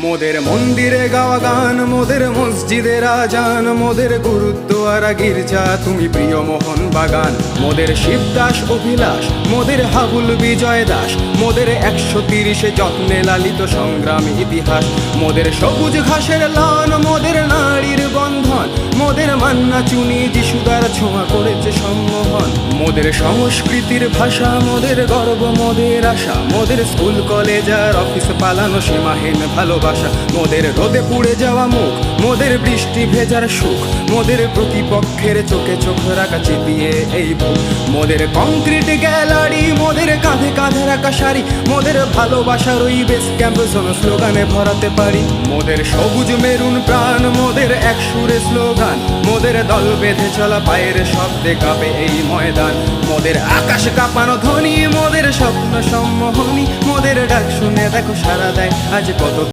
মোদের মন্দিরে গাওয়া গান, মোদের মসজিদের আজান, মোদের গুরুদ্বারা গির্জা তুমি প্রিয় মোহন বাগান। মোদের শিবদাস অভিলাষ, মোদের হাবুল বিজয় দাস, মোদের 130 যত্নে লালিত সংগ্রাম ইতিহাস। মোদের সবুজ ঘাসের লান, মোদের নারীর বন্ধন, মোদের মান্না চুনি যিশুদার ছোঁয়া করেছে সম্মোহন। মোদের সংস্কৃতির ভাষা, মোদের গর্ব, মোদের আশা, মোদের স্কুল কলেজ আর অফিস পালানো সীমাহীন ভালোবাসা। মোদের রোদে পুড়ে যাওয়া মুখ, মোদের বৃষ্টি ভেজার সুখ, মোদের প্রতিপক্ষের চোখে চোখ রাখা চিতিয়ে এই বুক। মোদের কংক্রিট গ্যালারি, মোদের কাঁধে কাঁধে রাখা শাড়ি, মোদের ভালোবাসার ওই বেস ক্যাম্প জোন স্লোগানে ভরাতে পারি। মোদের সবুজ মেরুন প্রাণ, মোদের এক সুরে স্লোগান, মোদের দল বেঁধে চলা পায়ের শব্দে কাঁপে এই ময়দান। মোদের আকাশ কাঁপানো ধ্বনি, মোদের স্বপ্ন সম্মোহনী, মোদের ডাক শুনে দেখো সারা দেয় আজ কত